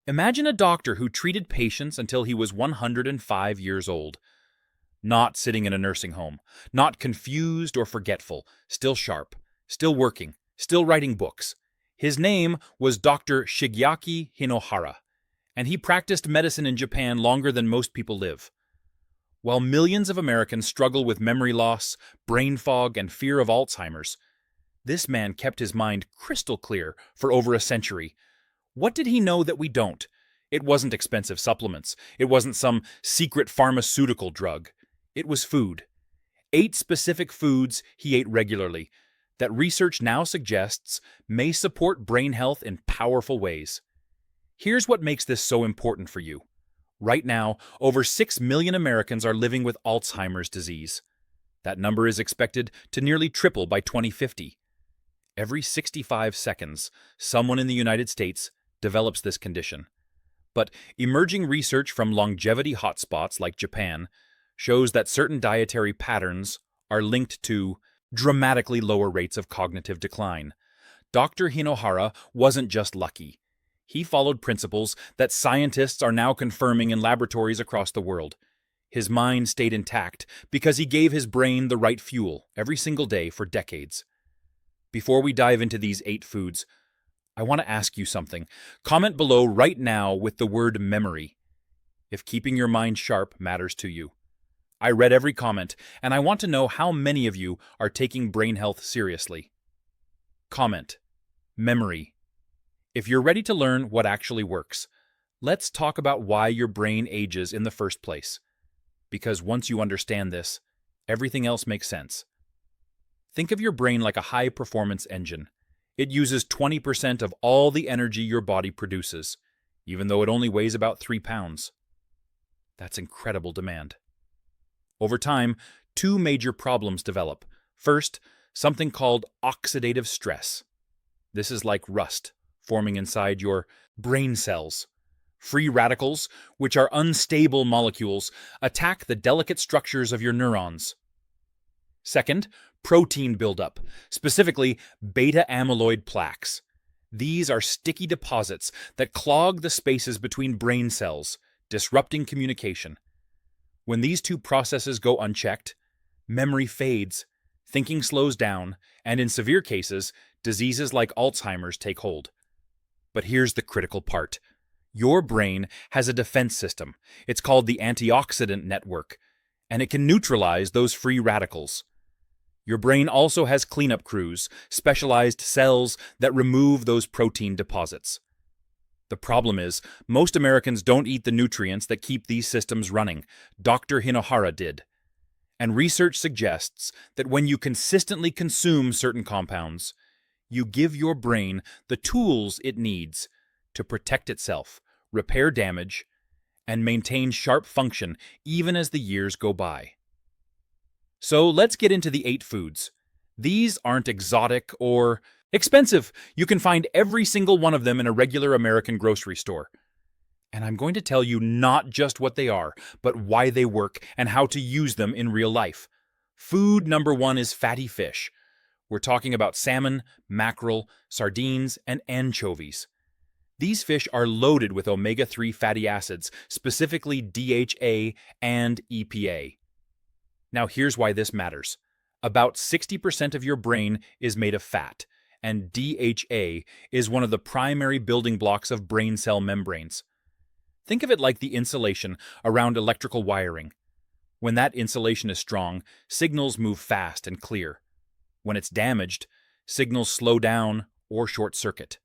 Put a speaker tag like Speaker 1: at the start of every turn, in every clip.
Speaker 1: Imagine a doctor who treated patients until he was 105 years old. Not sitting in a nursing home, not confused or forgetful, still sharp, still working, still writing books. His name was Dr. Shigeaki Hinohara, and he practiced medicine in Japan longer than most people live. While millions of Americans struggle with memory loss, brain fog, and fear of Alzheimer's, this man kept his mind crystal clear for over a century. What did he know that we don't? It wasn't expensive supplements. It wasn't some secret pharmaceutical drug. It was food. 8 specific foods he ate regularly that research now suggests may support brain health in powerful ways. Here's what makes this so important for you. Right now, over 6 million Americans are living with Alzheimer's disease. That number is expected to nearly triple by 2050. Every 65 seconds, someone in the United States develops this condition. But emerging research from longevity hotspots like Japan shows that certain dietary patterns are linked to dramatically lower rates of cognitive decline. Dr. Hinohara wasn't just lucky. He followed principles that scientists are now confirming in laboratories across the world. His mind stayed intact because he gave his brain the right fuel every single day for decades. Before we dive into these 8 foods, I want to ask you something. Comment below right now with the word memory, if keeping your mind sharp matters to you. I read every comment, and I want to know how many of you are taking brain health seriously. Comment. Memory. If you're ready to learn what actually works, let's talk about why your brain ages in the first place. Because once you understand this, everything else makes sense. Think of your brain like a high-performance engine. It uses 20% of all the energy your body produces, even though it only weighs about 3 pounds. That's incredible demand. Over time, 2 major problems develop. First, something called oxidative stress. This is like rust forming inside your brain cells. Free radicals, which are unstable molecules, attack the delicate structures of your neurons. Second, protein buildup, specifically beta-amyloid plaques. These are sticky deposits that clog the spaces between brain cells, disrupting communication. When these 2 processes go unchecked, memory fades, thinking slows down, and in severe cases, diseases like Alzheimer's take hold. But here's the critical part. Your brain has a defense system. It's called the antioxidant network, and it can neutralize those free radicals. Your brain also has cleanup crews, specialized cells that remove those protein deposits. The problem is, most Americans don't eat the nutrients that keep these systems running. Dr. Hinohara did. And research suggests that when you consistently consume certain compounds, you give your brain the tools it needs to protect itself, repair damage, and maintain sharp function even as the years go by. So let's get into the 8 foods. These aren't exotic or expensive. You can find every single one of them in a regular American grocery store. And I'm going to tell you not just what they are, but why they work and how to use them in real life. Food number 1 is fatty fish. We're talking about salmon, mackerel, sardines, and anchovies. These fish are loaded with omega-3 fatty acids, specifically DHA and EPA. Now here's why this matters. About 60% of your brain is made of fat, and DHA is one of the primary building blocks of brain cell membranes. Think of it like the insulation around electrical wiring. When that insulation is strong, signals move fast and clear. When it's damaged, signals slow down or short circuit.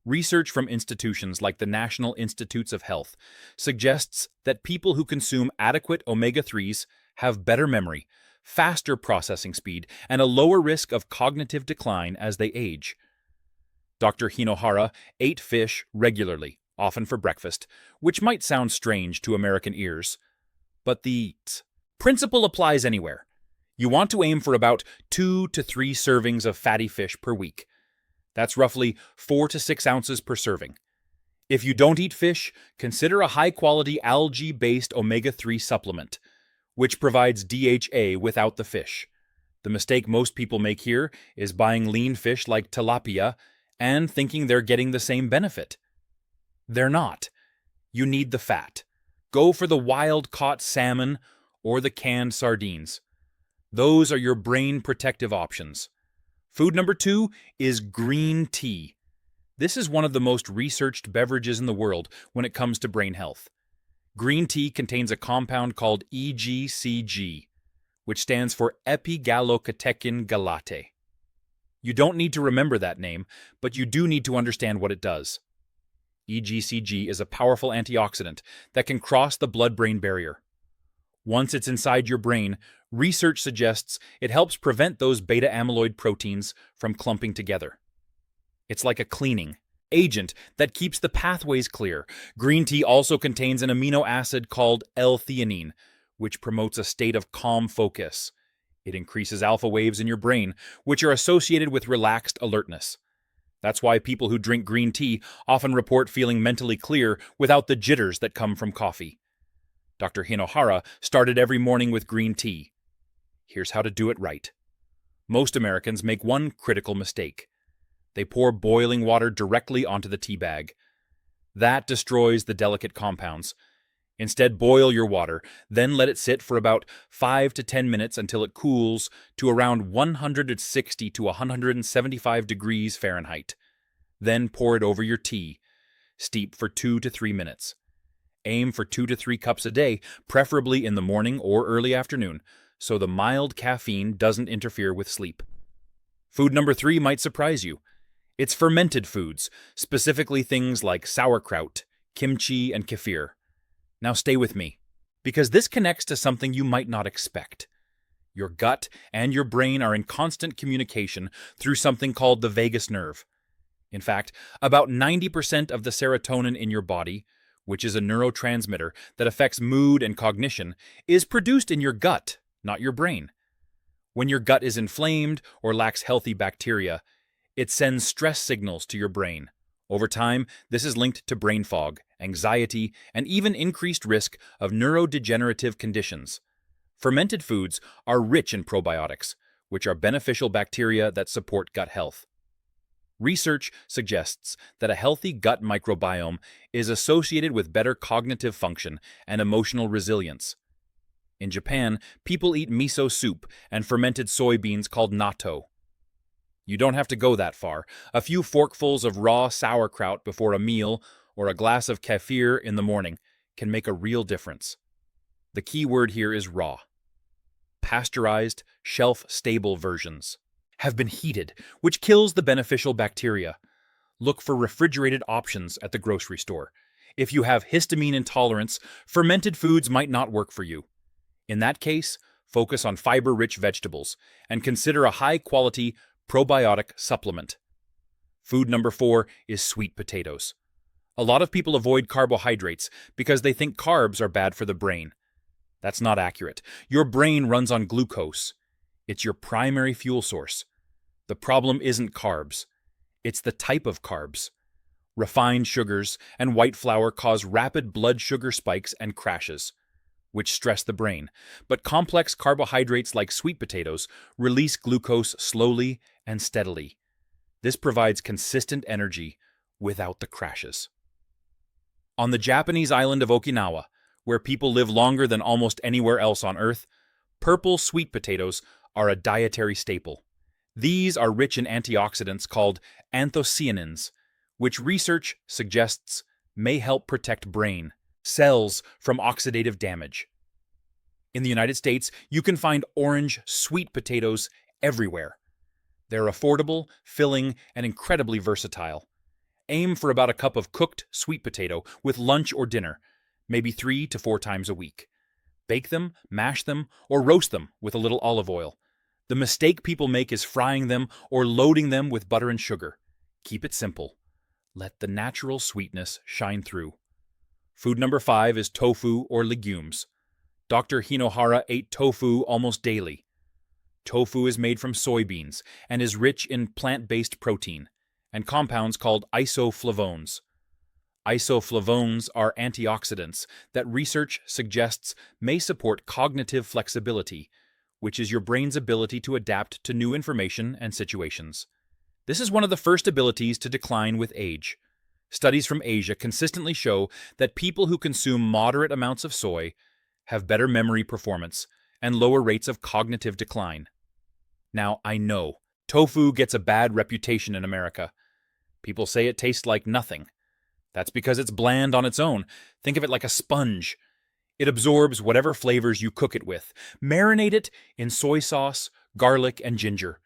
Speaker 1: Research from institutions like the National Institutes of Health suggests that people who consume adequate omega-3s have better memory, faster processing speed, and a lower risk of cognitive decline as they age. Dr. Hinohara ate fish regularly, often for breakfast, which might sound strange to American ears. But the principle applies anywhere. You want to aim for about 2 to 3 servings of fatty fish per week. That's roughly 4 to 6 ounces per serving. If you don't eat fish, consider a high-quality algae-based omega-3 supplement, which provides DHA without the fish. The mistake most people make here is buying lean fish like tilapia and thinking they're getting the same benefit. They're not. You need the fat. Go for the wild-caught salmon or the canned sardines. Those are your brain protective options. Food number 2 is green tea. This is one of the most researched beverages in the world when it comes to brain health. Green tea contains a compound called EGCG, which stands for epigallocatechin galate. You don't need to remember that name, but you do need to understand what it does. EGCG is a powerful antioxidant that can cross the blood-brain barrier. Once it's inside your brain, research suggests it helps prevent those beta-amyloid proteins from clumping together. It's like a cleaning agent that keeps the pathways clear. Green tea also contains an amino acid called L-theanine, which promotes a state of calm focus. It increases alpha waves in your brain, which are associated with relaxed alertness. That's why people who drink green tea often report feeling mentally clear without the jitters that come from coffee. Dr. Hinohara started every morning with green tea. Here's how to do it right. Most Americans make one critical mistake. They pour boiling water directly onto the tea bag. That destroys the delicate compounds. Instead, boil your water, then let it sit for about 5 to 10 minutes until it cools to around 160 to 175 degrees Fahrenheit. Then pour it over your tea. Steep for 2 to 3 minutes. Aim for 2 to 3 cups a day, preferably in the morning or early afternoon, so the mild caffeine doesn't interfere with sleep. Food number 3 might surprise you. It's fermented foods, specifically things like sauerkraut, kimchi, and kefir. Now stay with me, because this connects to something you might not expect. Your gut and your brain are in constant communication through something called the vagus nerve. In fact, about 90% of the serotonin in your body, which is a neurotransmitter that affects mood and cognition, is produced in your gut, not your brain. When your gut is inflamed or lacks healthy bacteria, it sends stress signals to your brain. Over time, this is linked to brain fog, anxiety, and even increased risk of neurodegenerative conditions. Fermented foods are rich in probiotics, which are beneficial bacteria that support gut health. Research suggests that a healthy gut microbiome is associated with better cognitive function and emotional resilience. In Japan, people eat miso soup and fermented soybeans called natto. You don't have to go that far. A few forkfuls of raw sauerkraut before a meal or a glass of kefir in the morning can make a real difference. The key word here is raw. Pasteurized, shelf-stable versions have been heated, which kills the beneficial bacteria. Look for refrigerated options at the grocery store. If you have histamine intolerance, fermented foods might not work for you. In that case, focus on fiber-rich vegetables and consider a high-quality probiotic supplement. Food number 4 is sweet potatoes. A lot of people avoid carbohydrates because they think carbs are bad for the brain. That's not accurate. Your brain runs on glucose. It's your primary fuel source. The problem isn't carbs. It's the type of carbs. Refined sugars and white flour cause rapid blood sugar spikes and crashes, which stress the brain. But complex carbohydrates like sweet potatoes release glucose slowly and steadily. This provides consistent energy without the crashes. On the Japanese island of Okinawa, where people live longer than almost anywhere else on Earth, purple sweet potatoes are a dietary staple. These are rich in antioxidants called anthocyanins, which research suggests may help protect brain cells from oxidative damage. In the United States, you can find orange sweet potatoes everywhere. They're affordable, filling, and incredibly versatile. Aim for about a cup of cooked sweet potato with lunch or dinner, maybe 3 to 4 times a week. Bake them, mash them, or roast them with a little olive oil. The mistake people make is frying them or loading them with butter and sugar. Keep it simple. Let the natural sweetness shine through. Food number 5 is tofu or legumes. Dr. Hinohara ate tofu almost daily. Tofu is made from soybeans and is rich in plant-based protein and compounds called isoflavones. Isoflavones are antioxidants that research suggests may support cognitive flexibility, which is your brain's ability to adapt to new information and situations. This is one of the first abilities to decline with age. Studies from Asia consistently show that people who consume moderate amounts of soy have better memory performance and lower rates of cognitive decline. Now, I know, tofu gets a bad reputation in America. People say it tastes like nothing. That's because it's bland on its own. Think of it like a sponge. It absorbs whatever flavors you cook it with. Marinate it in soy sauce, garlic, and ginger.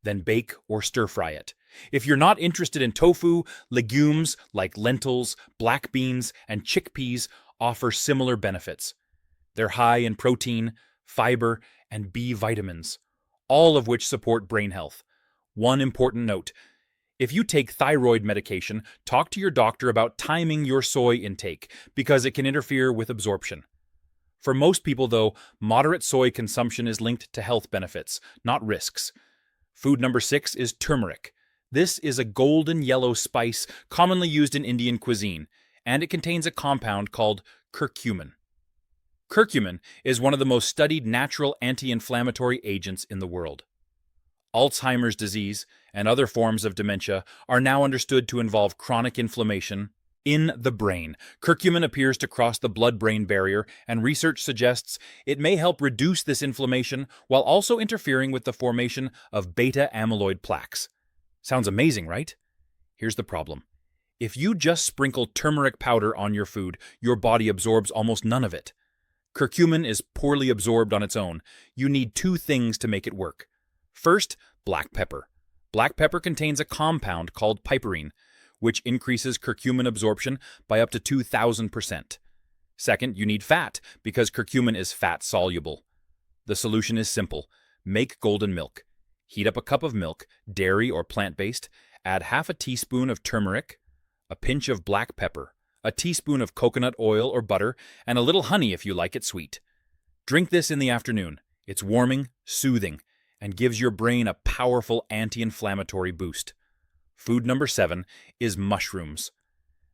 Speaker 1: Then bake or stir-fry it. If you're not interested in tofu, legumes like lentils, black beans, and chickpeas offer similar benefits. They're high in protein, fiber, and B vitamins, all of which support brain health. One important note: if you take thyroid medication, talk to your doctor about timing your soy intake because it can interfere with absorption. For most people, though, moderate soy consumption is linked to health benefits, not risks. Food number 6 is turmeric. This is a golden yellow spice commonly used in Indian cuisine, and it contains a compound called curcumin. Curcumin is one of the most studied natural anti-inflammatory agents in the world. Alzheimer's disease and other forms of dementia are now understood to involve chronic inflammation in the brain. Curcumin appears to cross the blood-brain barrier, and research suggests it may help reduce this inflammation while also interfering with the formation of beta-amyloid plaques. Sounds amazing, right? Here's the problem. If you just sprinkle turmeric powder on your food, your body absorbs almost none of it. Curcumin is poorly absorbed on its own. You need 2 things to make it work. First, black pepper. Black pepper contains a compound called piperine, which increases curcumin absorption by up to 2,000%. Second, you need fat, because curcumin is fat-soluble. The solution is simple. Make golden milk. Heat up a cup of milk, dairy or plant-based, add half a teaspoon of turmeric, a pinch of black pepper, a teaspoon of coconut oil or butter, and a little honey if you like it sweet. Drink this in the afternoon. It's warming, soothing, and gives your brain a powerful anti-inflammatory boost. Food number 7 is mushrooms.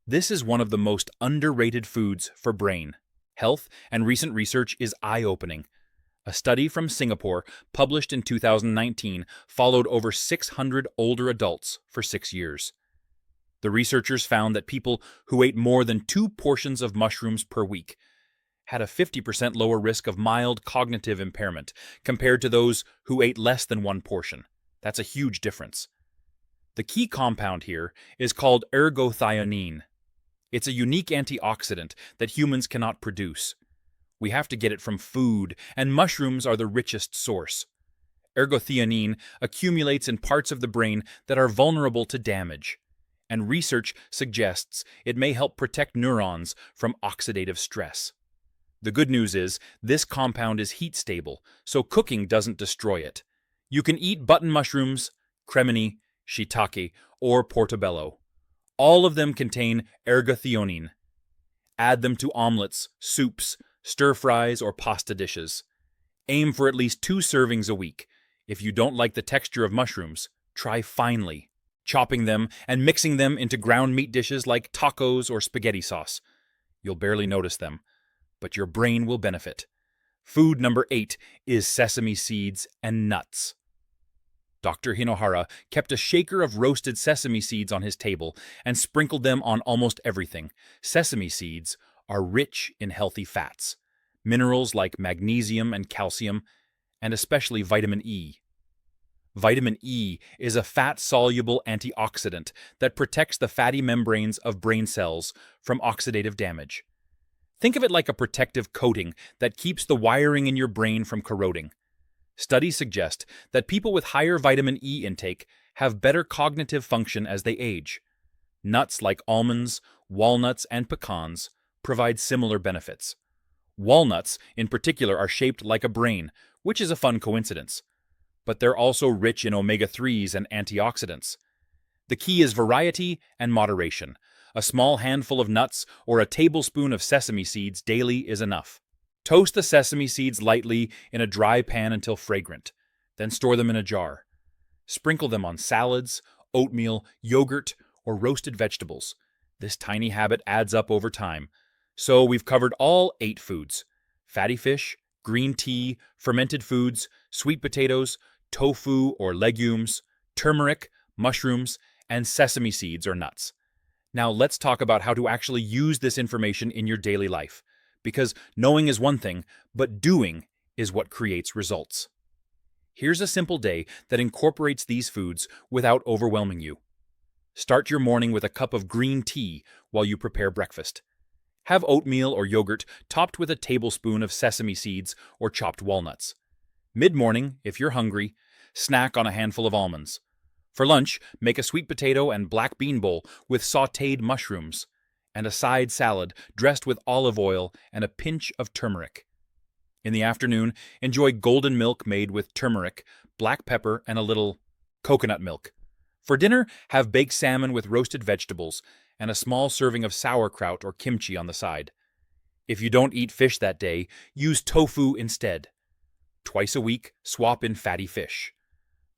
Speaker 1: This is one of the most underrated foods for brain health, and recent research is eye-opening. A study from Singapore, published in 2019, followed over 600 older adults for 6 years. The researchers found that people who ate more than 2 portions of mushrooms per week had a 50% lower risk of mild cognitive impairment compared to those who ate less than 1 portion. That's a huge difference. The key compound here is called ergothioneine. It's a unique antioxidant that humans cannot produce. We have to get it from food, and mushrooms are the richest source. Ergothioneine accumulates in parts of the brain that are vulnerable to damage, and research suggests it may help protect neurons from oxidative stress. The good news is, this compound is heat-stable, so cooking doesn't destroy it. You can eat button mushrooms, cremini, shiitake, or portobello. All of them contain ergothioneine. Add them to omelets, soups, stir-fries, or pasta dishes. Aim for at least 2 servings a week. If you don't like the texture of mushrooms, try finely, chopping them and mixing them into ground meat dishes like tacos or spaghetti sauce. You'll barely notice them, but your brain will benefit. Food number 8 is sesame seeds and nuts. Dr. Hinohara kept a shaker of roasted sesame seeds on his table and sprinkled them on almost everything. Sesame seeds are rich in healthy fats, minerals like magnesium and calcium, and especially vitamin E. Vitamin E is a fat-soluble antioxidant that protects the fatty membranes of brain cells from oxidative damage. Think of it like a protective coating that keeps the wiring in your brain from corroding. Studies suggest that people with higher vitamin E intake have better cognitive function as they age. Nuts like almonds, walnuts, and pecans provide similar benefits. Walnuts, in particular, are shaped like a brain, which is a fun coincidence. But they're also rich in omega-3s and antioxidants. The key is variety and moderation. A small handful of nuts or a tablespoon of sesame seeds daily is enough. Toast the sesame seeds lightly in a dry pan until fragrant, then store them in a jar. Sprinkle them on salads, oatmeal, yogurt, or roasted vegetables. This tiny habit adds up over time. So we've covered all 8 foods: fatty fish, green tea, fermented foods, sweet potatoes, tofu or legumes, turmeric, mushrooms, and sesame seeds or nuts. Now let's talk about how to actually use this information in your daily life. Because knowing is one thing, but doing is what creates results. Here's a simple day that incorporates these foods without overwhelming you. Start your morning with a cup of green tea while you prepare breakfast. Have oatmeal or yogurt topped with a tablespoon of sesame seeds or chopped walnuts. Mid-morning, if you're hungry, snack on a handful of almonds. For lunch, make a sweet potato and black bean bowl with sautéed mushrooms, and a side salad dressed with olive oil and a pinch of turmeric. In the afternoon, enjoy golden milk made with turmeric, black pepper, and a little coconut milk. For dinner, have baked salmon with roasted vegetables and a small serving of sauerkraut or kimchi on the side. If you don't eat fish that day, use tofu instead. Twice a week, swap in fatty fish.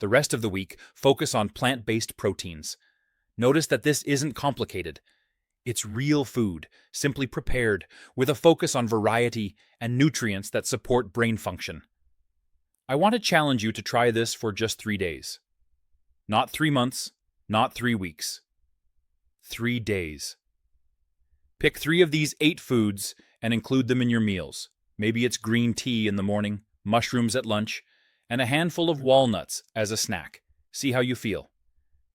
Speaker 1: The rest of the week, focus on plant-based proteins. Notice that this isn't complicated. It's real food, simply prepared, with a focus on variety and nutrients that support brain function. I want to challenge you to try this for just 3 days. Not 3 months, not 3 weeks. 3 days. Pick 3 of these 8 foods and include them in your meals. Maybe it's green tea in the morning, mushrooms at lunch, and a handful of walnuts as a snack. See how you feel.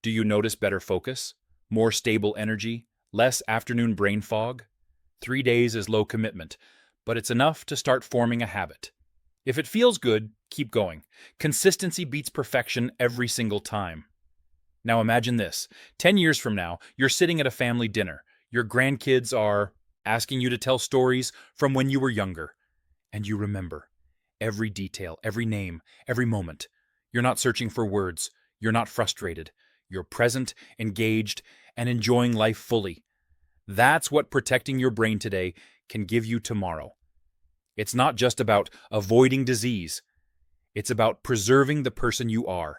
Speaker 1: Do you notice better focus, more stable energy, less afternoon brain fog? 3 days is low commitment, but it's enough to start forming a habit. If it feels good, keep going. Consistency beats perfection every single time. Now imagine this. 10 years from now, you're sitting at a family dinner. Your grandkids are asking you to tell stories from when you were younger. And you remember every detail, every name, every moment. You're not searching for words. You're not frustrated. You're present, engaged, and enjoying life fully. That's what protecting your brain today can give you tomorrow. It's not just about avoiding disease. It's about preserving the person you are.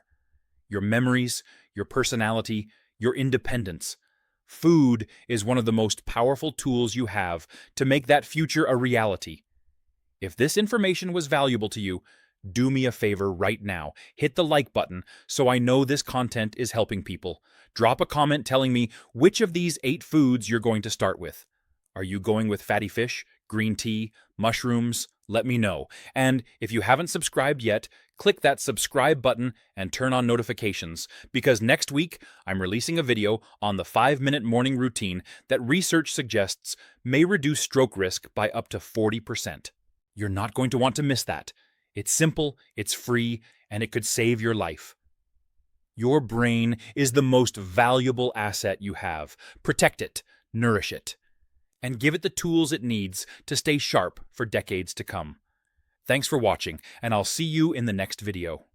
Speaker 1: Your memories, your personality, your independence. Food is one of the most powerful tools you have to make that future a reality. If this information was valuable to you, do me a favor right now. Hit the like button so I know this content is helping people. Drop a comment telling me which of these 8 foods you're going to start with. Are you going with fatty fish, green tea, mushrooms? Let me know. And if you haven't subscribed yet, click that subscribe button and turn on notifications, because next week I'm releasing a video on the 5-minute morning routine that research suggests may reduce stroke risk by up to 40%. You're not going to want to miss that. It's simple, it's free, and it could save your life. Your brain is the most valuable asset you have. Protect it, nourish it, and give it the tools it needs to stay sharp for decades to come. Thanks for watching, and I'll see you in the next video.